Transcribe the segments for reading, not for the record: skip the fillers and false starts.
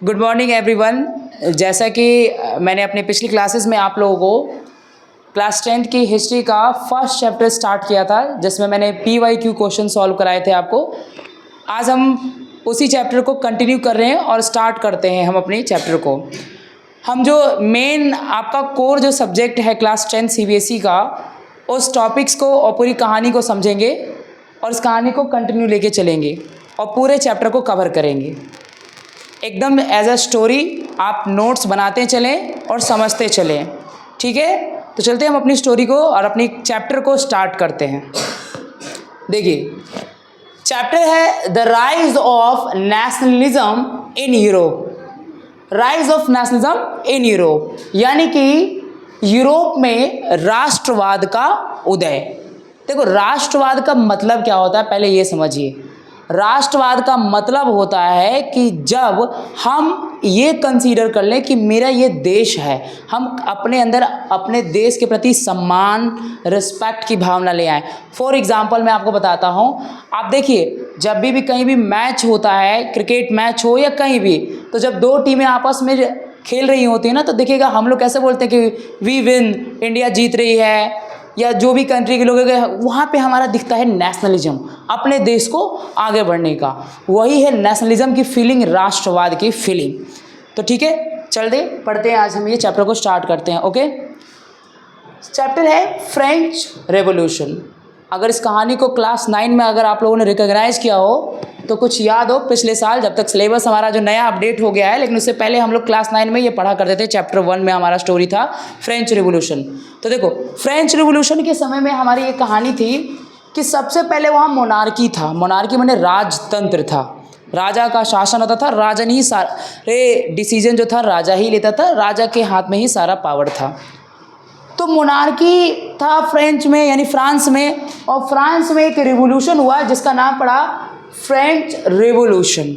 Good morning everyone. जैसा कि मैंने अपने पिछली क्लासेस में आप लोगों को क्लास 10th की हिस्ट्री का फर्स्ट चैप्टर स्टार्ट किया था, जिसमें मैंने PYQ क्वेश्चन सॉल्व कराए थे आपको। आज हम उसी चैप्टर को कंटिन्यू कर रहे हैं और स्टार्ट करते हैं हम अपने चैप्टर को। हम जो मेन आपका कोर जो सब्जेक्ट है क्लास 10 CBSE का, उस टॉपिक्स को और पूरी कहानी को समझेंगे और इस कहानी को कंटिन्यू लेके चलेंगे और पूरे चैप्टर को कवर करेंगे एकदम एज अ स्टोरी। आप नोट्स बनाते चलें और समझते चलें, ठीक है। तो चलते हैं हम अपनी स्टोरी को और अपनी चैप्टर को स्टार्ट करते हैं। देखिए, चैप्टर है the rise of nationalism in Europe. Rise of nationalism in Europe यानी कि यूरोप में राष्ट्रवाद का उदय। देखो, राष्ट्रवाद का मतलब क्या होता है, पहले ये समझिए। राष्ट्रवाद का मतलब होता है कि जब हम ये कंसीडर कर लें कि मेरा ये देश है, हम अपने अंदर अपने देश के प्रति सम्मान, रिस्पेक्ट की भावना ले आएँ। फॉर एग्जांपल मैं आपको बताता हूँ, आप देखिए जब भी कहीं भी मैच होता है, क्रिकेट मैच हो या कहीं भी, तो जब दो टीमें आपस में खेल रही होती हैं ना, तो देखिएगा हम लोग कैसे बोलते हैं कि वी विन, इंडिया जीत रही है, या जो भी कंट्री के लोग हैं वहाँ पे हमारा दिखता है नेशनलिज्म, अपने देश को आगे बढ़ने का। वही है नेशनलिज्म की फीलिंग, राष्ट्रवाद की फीलिंग। तो ठीक है, चलते पढ़ते हैं, आज हम ये चैप्टर को स्टार्ट करते हैं। ओके, चैप्टर है फ्रेंच रेवोल्यूशन। अगर इस कहानी को क्लास 9 में अगर आप लोगों ने रिकॉग्नाइज किया हो तो कुछ याद हो पिछले साल, जब तक सिलेबस हमारा जो नया अपडेट हो गया है, लेकिन उससे पहले हम लोग क्लास 9 में ये पढ़ा करते थे। चैप्टर 1 में हमारा स्टोरी था फ्रेंच रिवोल्यूशन। तो देखो, फ्रेंच रिवोल्यूशन के समय में हमारी ये कहानी थी कि सबसे पहले वहाँ मोनार्की था। मोनार्की माने राजतंत्र था, राजा का शासन होता था, राजा ने ही सारे डिसीजन जो था राजा ही लेता था, राजा के हाथ में ही सारा पावर था। तो मोनार्की था फ्रेंच में यानी फ्रांस में, और फ्रांस में एक रिवोल्यूशन हुआ जिसका नाम पड़ा फ्रेंच रिवोल्यूशन।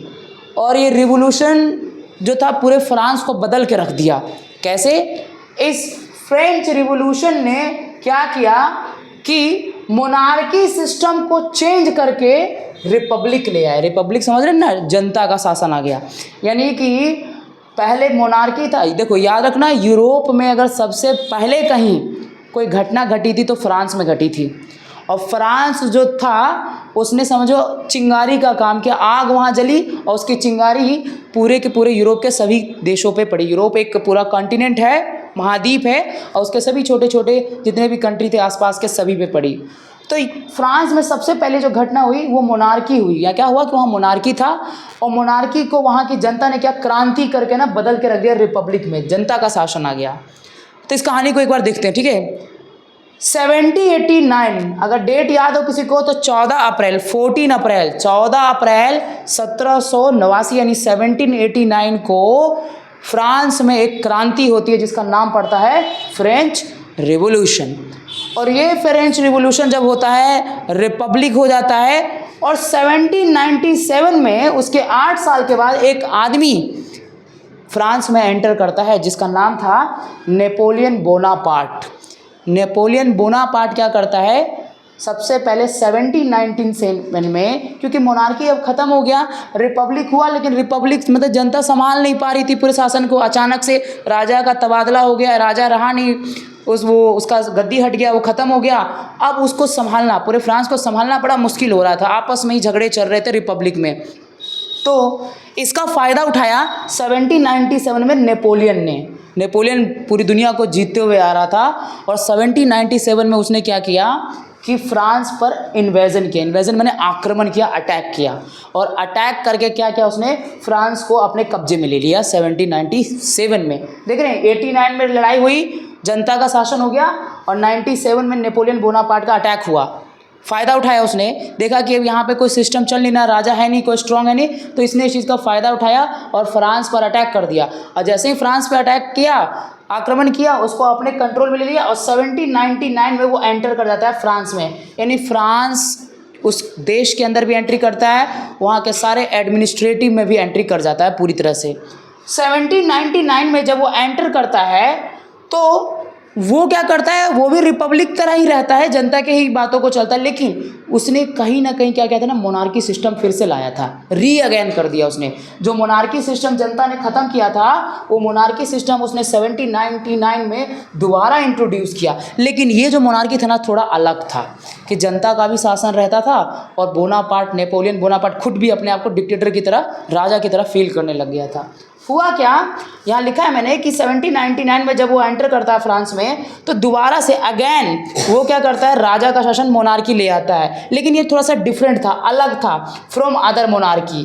और ये रिवोल्यूशन जो था पूरे फ्रांस को बदल के रख दिया। कैसे? इस फ्रेंच रिवोल्यूशन ने क्या किया कि मोनार्की सिस्टम को चेंज करके रिपब्लिक ले आए। रिपब्लिक समझ रहे ना, जनता का शासन आ गया। यानी कि पहले मोनार्की था। देखो याद रखना, यूरोप में अगर सबसे पहले कहीं कोई घटना घटी थी तो फ्रांस में घटी थी। और फ्रांस जो था उसने समझो चिंगारी का काम किया, आग वहाँ जली और उसकी चिंगारी पूरे के पूरे यूरोप के सभी देशों पे पड़ी। यूरोप एक पूरा कॉन्टिनेंट है, महाद्वीप है, और उसके सभी छोटे छोटे जितने भी कंट्री थे आसपास के सभी पे पड़ी। तो फ्रांस में सबसे पहले जो घटना हुई वो मोनार्की हुई। या क्या हुआ कि वहाँ मोनार्की था और मोनार्की को वहाँ की जनता ने क्या क्रांति करके ना बदल के रख दिया रिपब्लिक में, जनता का शासन आ गया। तो इस कहानी को एक बार देखते हैं, ठीक है। 1789, अगर डेट याद हो किसी को तो 14 अप्रैल 1789 यानी 1789 को फ्रांस में एक क्रांति होती है जिसका नाम पड़ता है फ्रेंच रिवोल्यूशन। और ये फ्रेंच रिवोल्यूशन जब होता है रिपब्लिक हो जाता है। और 1797 में उसके 8 साल के बाद एक आदमी फ्रांस में एंटर करता है जिसका नाम था नेपोलियन बोनापार्ट। नेपोलियन बोनापार्ट क्या करता है, सबसे पहले 1797 में, क्योंकि मोनार्की अब खत्म हो गया, रिपब्लिक हुआ, लेकिन रिपब्लिक मतलब जनता संभाल नहीं पा रही थी पूरे शासन को। अचानक से राजा का तबादला हो गया, राजा रहा नहीं, उसका गद्दी हट गया, वो ख़त्म हो गया। अब उसको संभालना, पूरे फ्रांस को संभालना बड़ा मुश्किल हो रहा था, आपस में ही झगड़े चल रहे थे रिपब्लिक में। तो इसका फ़ायदा उठाया 1797 में नेपोलियन पूरी दुनिया को जीतते हुए आ रहा था। और 1797 में उसने क्या किया कि फ्रांस पर इन्वेजन किया। इन्वेजन मैंने आक्रमण किया, अटैक किया, और अटैक करके क्या किया उसने, फ्रांस को अपने कब्जे में ले लिया 1797 में। देख रहे हैं, 89 में लड़ाई हुई, जनता का शासन हो गया, और 97 में नेपोलियन बोनापार्ट का अटैक हुआ। फ़ायदा उठाया उसने, देखा कि अब यहाँ पे कोई सिस्टम चल नहीं, ना राजा है नहीं, कोई स्ट्रांग है नहीं, तो इसने इस चीज़ का फ़ायदा उठाया और फ्रांस पर अटैक कर दिया। और जैसे ही फ्रांस पे अटैक किया, आक्रमण किया, उसको अपने कंट्रोल में ले लिया, और 1799 में वो एंटर कर जाता है फ्रांस में। यानी फ्रांस उस देश के अंदर भी एंट्री करता है, वहाँ के सारे एडमिनिस्ट्रेटिव में भी एंट्री कर जाता है पूरी तरह से। 1799 में जब वो एंटर करता है तो वो क्या करता है, वो भी रिपब्लिक तरह ही रहता है, जनता के ही बातों को चलता है, लेकिन उसने कहीं ना कहीं क्या किया था ना, मोनार्की सिस्टम फिर से लाया था, री अगेन कर दिया उसने। जो मोनार्की सिस्टम जनता ने ख़त्म किया था, वो मोनार्की सिस्टम उसने 1799 में दोबारा इंट्रोड्यूस किया। लेकिन ये जो मोनार्की था ना, थोड़ा अलग था कि जनता का भी शासन रहता था और बोनापार्ट, नेपोलियन बोनापार्ट खुद भी अपने आप को डिक्टेटर की तरह, राजा की तरह फील करने लग गया था। हुआ क्या, यहाँ लिखा है मैंने कि 1799 में जब वो एंटर करता है फ्रांस में, तो दोबारा से अगेन वो क्या करता है, राजा का शासन, मोनार्की ले आता है। लेकिन ये थोड़ा सा डिफरेंट था, अलग था फ्रॉम अदर मोनार्की।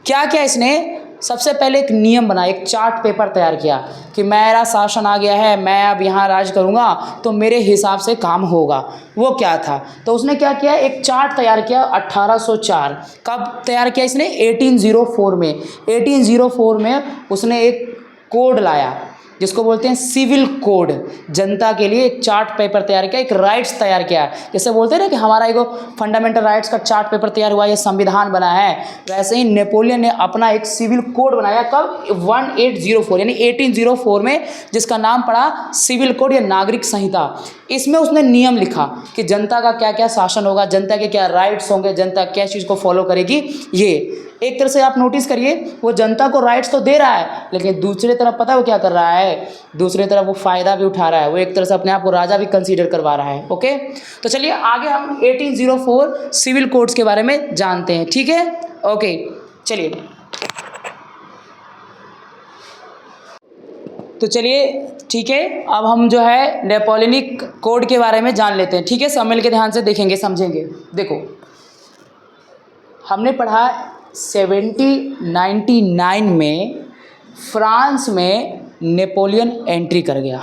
क्या क्या इसने सबसे पहले एक नियम बनाया, एक चार्ट पेपर तैयार किया कि मेरा शासन आ गया है, मैं अब यहाँ राज करूँगा तो मेरे हिसाब से काम होगा। वो क्या था, तो उसने क्या किया, एक चार्ट तैयार किया 1804। कब तैयार किया इसने, 1804 में। 1804 में उसने एक कोड लाया जिसको बोलते हैं सिविल कोड। जनता के लिए एक चार्ट पेपर तैयार किया, एक राइट्स तैयार किया। जैसे बोलते हैं ना कि हमारा एक फंडामेंटल राइट्स का चार्ट पेपर तैयार हुआ, ये संविधान बना है, वैसे ही नेपोलियन ने अपना एक सिविल कोड बनाया। कब, 1804 यानी 1804 में, जिसका नाम पड़ा सिविल कोड या नागरिक संहिता। इसमें उसने नियम लिखा कि जनता का क्या क्या शासन होगा, जनता के क्या राइट्स होंगे, जनता क्या चीज़ को फॉलो करेगी। ये एक तरह से आप नोटिस करिए, वो जनता को राइट्स तो दे रहा है, लेकिन दूसरी तरफ पता है वो क्या कर रहा है, दूसरी तरफ वो फ़ायदा भी उठा रहा है, वो एक तरह से अपने आप को राजा भी कंसीडर करवा रहा है। ओके, तो चलिए आगे हम 1804 सिविल कोड्स के बारे में जानते हैं। ठीक है, ओके चलिए। तो चलिए ठीक है, अब हम जो है नेपोलियनिक कोड के बारे में जान लेते हैं। ठीक है, सब मिल के ध्यान से देखेंगे, समझेंगे। देखो, हमने पढ़ा 1799 में फ्रांस में नेपोलियन एंट्री कर गया,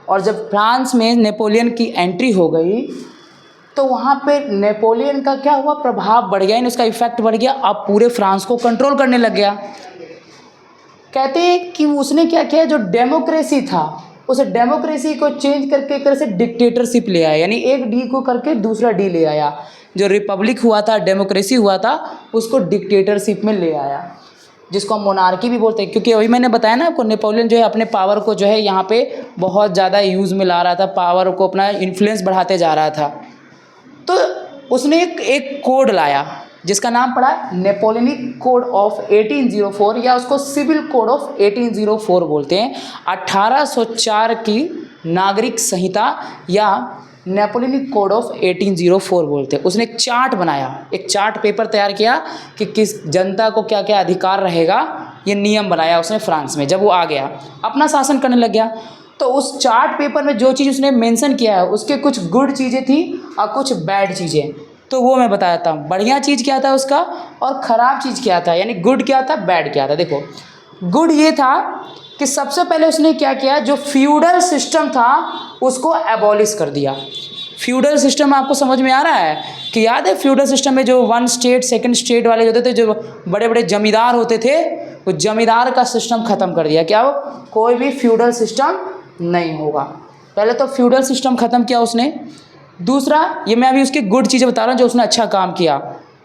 और जब फ्रांस में नेपोलियन की एंट्री हो गई तो वहाँ पे नेपोलियन का क्या हुआ, प्रभाव बढ़ गया, यानी उसका इफेक्ट बढ़ गया, अब पूरे फ्रांस को कंट्रोल करने लग गया। कहते हैं कि उसने क्या किया, जो डेमोक्रेसी था उस डेमोक्रेसी को चेंज करके एक तरह से डिक्टेटरशिप ले आया, यानी एक डी को करके दूसरा डी ले आया। जो रिपब्लिक हुआ था, डेमोक्रेसी हुआ था, उसको डिक्टेटरशिप में ले आया, जिसको हम मोनार्की भी बोलते हैं। क्योंकि अभी मैंने बताया ना आपको, नेपोलियन जो है अपने पावर को जो है यहाँ पे बहुत ज़्यादा यूज़ में ला रहा था, पावर को अपना इन्फ्लुएंस बढ़ाते जा रहा था। तो उसने एक कोड लाया जिसका नाम पड़ा नेपोलियनिक कोड ऑफ 1804, या उसको सिविल कोड ऑफ 1804 बोलते हैं। 1804 की नागरिक संहिता या नेपोलियनिक कोड ऑफ 1804 बोलते हैं। उसने एक चार्ट बनाया, एक चार्ट पेपर तैयार किया कि किस जनता को क्या क्या अधिकार रहेगा, ये नियम बनाया उसने फ्रांस में। जब वो आ गया, अपना शासन करने लग गया, तो उस चार्ट पेपर में जो चीज़ उसने मेंशन किया है, उसके कुछ गुड चीज़ें थी और कुछ बैड चीज़ें, तो वो मैं बताता हूँ। बढ़िया चीज़ क्या था उसका और ख़राब चीज़ क्या था, यानी गुड क्या था, बैड क्या था। देखो, गुड ये था कि सबसे पहले उसने क्या किया, जो फ्यूडल सिस्टम था उसको एबॉलिश कर दिया। फ्यूडल सिस्टम आपको समझ में आ रहा है कि याद है, फ्यूडल सिस्टम में जो 1 स्टेट 2nd स्टेट वाले होते थे, जो बड़े बड़े जमींदार होते थे, वो जमींदार का सिस्टम ख़त्म कर दिया। क्या हो, कोई भी फ्यूडल सिस्टम नहीं होगा। पहले तो फ्यूडल सिस्टम ख़त्म किया उसने। दूसरा, ये मैं अभी उसकी गुड चीज़ें बता रहा हूँ जो उसने अच्छा काम किया,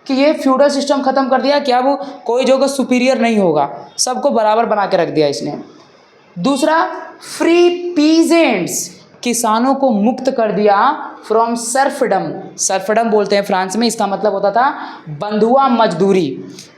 कि ये फ्यूडल सिस्टम ख़त्म कर दिया। क्या वो कोई जो सुपीरियर नहीं होगा, सबको बराबर बना के रख दिया इसने। दूसरा, फ्री पीजेंट्स, किसानों को मुक्त कर दिया फ्रॉम सर्फडम। सर्फडम बोलते हैं फ्रांस में, इसका मतलब होता था बंधुआ मजदूरी।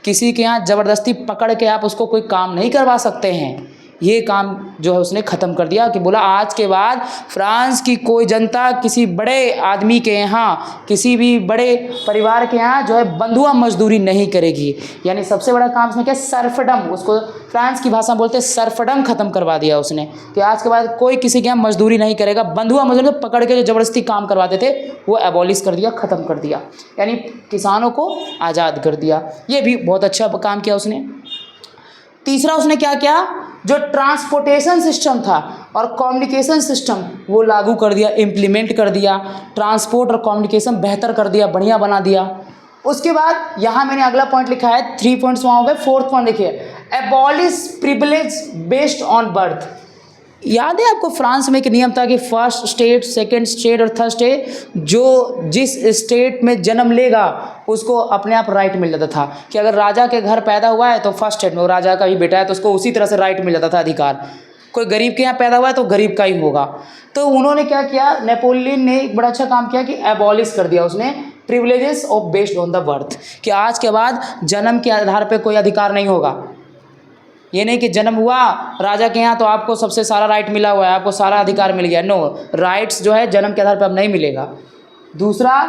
किसी के यहाँ ज़बरदस्ती पकड़ के आप उसको कोई काम नहीं करवा सकते हैं। ये काम जो है उसने ख़त्म कर दिया, कि बोला आज के बाद फ्रांस की कोई जनता किसी बड़े आदमी के यहाँ, किसी भी बड़े परिवार के यहाँ जो है बंधुआ मजदूरी नहीं करेगी। यानी सबसे बड़ा काम उसने क्या, सर्फडम, उसको फ्रांस की भाषा में बोलते हैं सर्फडम, ख़त्म करवा दिया उसने, कि आज के बाद कोई किसी के यहाँ मजदूरी नहीं करेगा। बंधुआ मजदूरी पकड़ के जो ज़बरदस्ती काम करवाते थे वो एबॉलिश कर दिया, ख़त्म कर दिया, यानी किसानों को आज़ाद कर दिया। ये भी बहुत अच्छा काम किया उसने। तीसरा, उसने क्या किया, जो ट्रांसपोर्टेशन सिस्टम था और कम्युनिकेशन सिस्टम वो लागू कर दिया, इम्प्लीमेंट कर दिया। ट्रांसपोर्ट और कम्युनिकेशन बेहतर कर दिया, बढ़िया बना दिया। उसके बाद यहाँ मैंने अगला पॉइंट लिखा है, 3 पॉइंट्स वहाँ हो गए। 4th पॉइंट देखिए, abolish privilege based on birth. याद है आपको, फ्रांस में एक नियम था कि 1st स्टेट 2nd स्टेट और 3rd स्टेट, जो जिस स्टेट में जन्म लेगा उसको अपने आप राइट मिल जाता था। कि अगर राजा के घर पैदा हुआ है तो 1st स्टेट में, वो राजा का ही बेटा है तो उसको उसी तरह से राइट मिल जाता था, अधिकार। कोई गरीब के यहाँ पैदा हुआ है तो गरीब का ही होगा। तो उन्होंने क्या किया, नेपोलियन ने एक बड़ा अच्छा काम किया कि एबॉलिश कर दिया उसने privileges of based on the birth, कि आज के बाद जन्म के आधार पर कोई अधिकार नहीं होगा। ये नहीं कि जन्म हुआ राजा के यहाँ तो आपको सबसे सारा राइट मिला हुआ है, आपको सारा अधिकार मिल गया। नो, राइट्स जो है जन्म के आधार पर अब नहीं मिलेगा। दूसरा,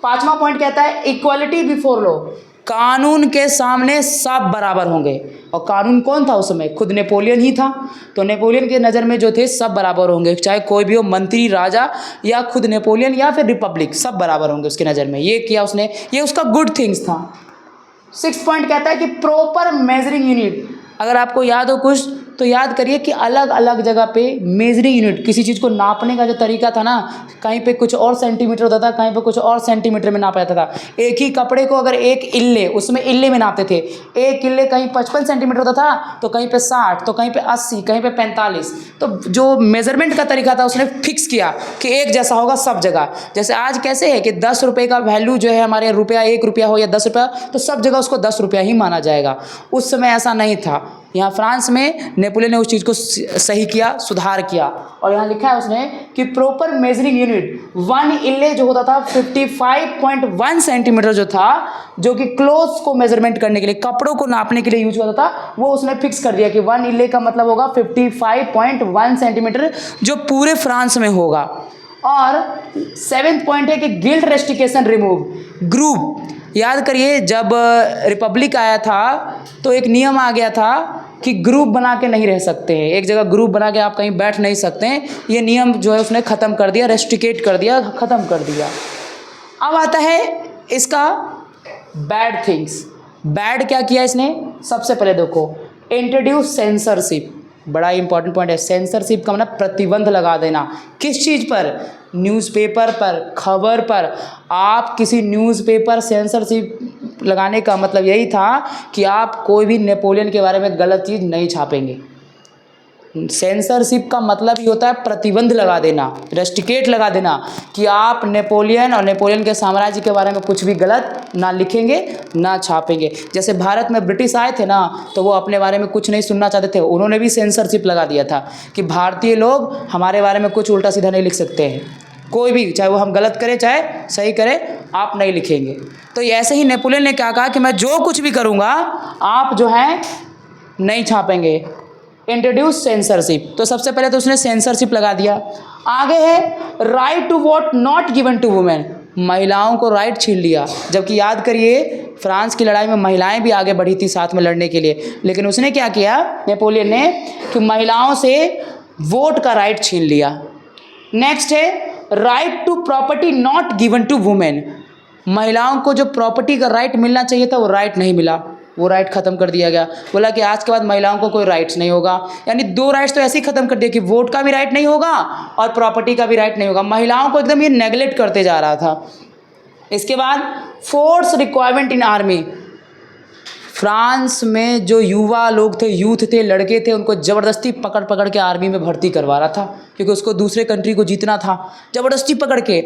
5वां पॉइंट कहता है इक्वालिटी बिफोर लॉ, कानून के सामने सब बराबर होंगे। और कानून कौन था उस समय? खुद नेपोलियन ही था। तो नेपोलियन के नज़र में जो थे सब बराबर होंगे, चाहे कोई भी हो, मंत्री, राजा या खुद नेपोलियन या फिर रिपब्लिक, सब बराबर होंगे उसके नज़र में। ये किया उसने, ये उसका गुड थिंग्स था। 6 पॉइंट कहता है कि प्रॉपर मेजरिंग यूनिट। अगर आपको याद हो कुछ तो याद करिए कि अलग अलग जगह पे मेजरिंग यूनिट, किसी चीज़ को नापने का जो तरीका था ना, कहीं पे कुछ और सेंटीमीटर होता था, कहीं पे कुछ और सेंटीमीटर में नापा जाता था। एक ही कपड़े को अगर एक इल्ले, उसमें इल्ले में नापते थे, एक इल्ले कहीं 55 सेंटीमीटर होता था, तो कहीं पे 60, तो कहीं पे 80, कहीं पे 45। तो जो मेजरमेंट का तरीका था उसने फिक्स किया कि एक जैसा होगा सब जगह। जैसे आज कैसे है कि 10 रुपये का वैल्यू जो है हमारे रुपया, 1 रुपया हो या 10 रुपया, तो सब जगह उसको 10 रुपया ही माना जाएगा। उस समय ऐसा नहीं था। यहाँ फ्रांस में नेपोलियन ने उस चीज़ को सही किया, सुधार किया। और यहाँ लिखा है उसने कि प्रॉपर मेजरिंग यूनिट, 1 इल्ले जो होता था 55.1 सेंटीमीटर जो था, जो कि क्लोथ्स को मेजरमेंट करने के लिए, कपड़ों को नापने के लिए यूज होता था, वो उसने फिक्स कर दिया कि 1 इल्ले का मतलब होगा 55.1 सेंटीमीटर, जो पूरे फ्रांस में होगा। और 7th पॉइंट है कि गिल्ट रेस्ट्रिक्शन रिमूव। ग्रुप, याद करिए जब रिपब्लिक आया था तो एक नियम आ गया था कि ग्रुप बना के नहीं रह सकते हैं, एक जगह ग्रुप बना के आप कहीं बैठ नहीं सकते हैं। ये नियम जो है उसने ख़त्म कर दिया, रेस्ट्रिकेट कर दिया, ख़त्म कर दिया। अब आता है इसका बैड थिंग्स। बैड क्या किया इसने? सबसे पहले देखो, इंट्रोड्यूस सेंसरशिप। बड़ा इंपॉर्टेंट पॉइंट है। सेंसरशिप का मतलब प्रतिबंध लगा देना। किस चीज़ पर? न्यूज़पेपर पर, खबर पर। आप किसी न्यूज़पेपर सेंसरशिप लगाने का मतलब यही था कि आप कोई भी नेपोलियन के बारे में गलत चीज़ नहीं छापेंगे। सेंसरशिप का मतलब ही होता है प्रतिबंध लगा देना, रेस्ट्रिकेट लगा देना, कि आप नेपोलियन और नेपोलियन के साम्राज्य के बारे में कुछ भी गलत ना लिखेंगे, ना छापेंगे। जैसे भारत में ब्रिटिश आए थे ना, तो वो अपने बारे में कुछ नहीं सुनना चाहते थे, उन्होंने भी सेंसरशिप लगा दिया था कि भारतीय लोग हमारे बारे में कुछ उल्टा सीधा नहीं लिख सकते हैं, कोई भी, चाहे वो हम गलत करें चाहे सही करें, आप नहीं लिखेंगे। तो ऐसे ही नेपोलियन ने क्या कहा कि मैं जो कुछ भी करूँगा आप जो है नहीं छापेंगे। Introduce censorship. तो सबसे पहले तो उसने सेंसरशिप लगा दिया। आगे है right to vote not given to women. महिलाओं को राइट छीन लिया, जबकि याद करिए फ्रांस की लड़ाई में महिलाएं भी आगे बढ़ी थी साथ में लड़ने के लिए, लेकिन उसने क्या किया नेपोलियन ने कि महिलाओं से वोट का राइट छीन लिया। नेक्स्ट है right to property not given to women. महिलाओं को जो प्रॉपर्टी का राइट मिलना चाहिए था वो राइट नहीं मिला, वो राइट ख़त्म कर दिया गया। बोला कि आज के बाद महिलाओं को कोई राइट्स नहीं होगा। यानी 2 राइट्स तो ऐसे ही ख़त्म कर दिया कि वोट का भी राइट नहीं होगा और प्रॉपर्टी का भी राइट नहीं होगा। महिलाओं को एकदम ये नेगलेक्ट करते जा रहा था। इसके बाद force requirement in army. France में जो युवा लोग थे, यूथ थे, लड़के थे, उनको ज़बरदस्ती पकड़ पकड़ के आर्मी में भर्ती करवा रहा था, क्योंकि उसको दूसरे कंट्री को जीतना था। ज़बरदस्ती पकड़ के,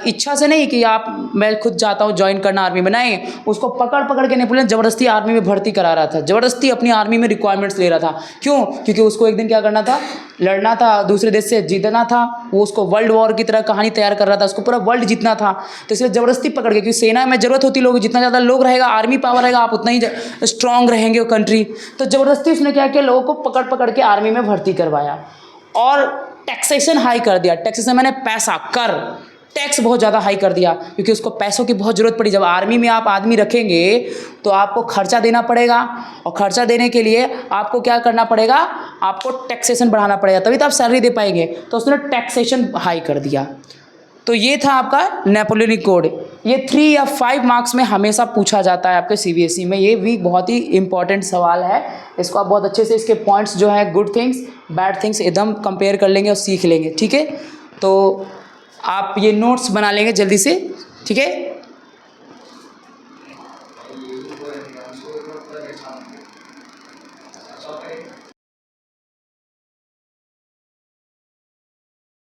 इच्छा से नहीं कि आप मैं खुद चाहता हूँ ज्वाइन करना आर्मी में, नहीं, उसको पकड़ पकड़ के नेपोलियन ज़बरदस्ती आर्मी में भर्ती करा रहा था, ज़बरदस्ती अपनी आर्मी में रिक्वायरमेंट्स ले रहा था। क्यों? क्योंकि उसको एक दिन क्या करना था, लड़ना था, दूसरे देश से जीतना था। वो उसको वर्ल्ड वॉर की तरह कहानी तैयार कर रहा था, उसको पूरा वर्ल्ड जीतना था। तो इसलिए ज़बरदस्ती पकड़ के, क्योंकि सेना में ज़रूरत होती लोग, जितना ज़्यादा लोग रहेगा, आर्मी पावर रहेगा, आप उतना ही स्ट्रॉन्ग रहेंगे वो कंट्री। तो ज़बरदस्ती उसने क्या किया, लोगों को पकड़ पकड़ के आर्मी में भर्ती करवाया और टैक्सेशन हाई कर दिया। टैक्सेशन मैंने पैसा, कर, टैक्स बहुत ज़्यादा हाई कर दिया, क्योंकि उसको पैसों की बहुत ज़रूरत पड़ी। जब आर्मी में आप आदमी रखेंगे तो आपको खर्चा देना पड़ेगा, और खर्चा देने के लिए आपको क्या करना पड़ेगा, आपको टैक्सेशन बढ़ाना पड़ेगा, तभी तो आप सैलरी दे पाएंगे। तो उसने टैक्सेशन हाई कर दिया। तो ये था आपका नेपोलियनिक कोड। ये 3 या 5 मार्क्स में हमेशा पूछा जाता है आपके CBSE में। ये भी बहुत ही इंपॉर्टेंट सवाल है। इसको आप बहुत अच्छे से इसके पॉइंट्स जो है, गुड थिंग्स बैड थिंग्स, एकदम कंपेयर कर लेंगे और सीख लेंगे। ठीक है, तो आप ये नोट्स बना लेंगे जल्दी से। ठीक है,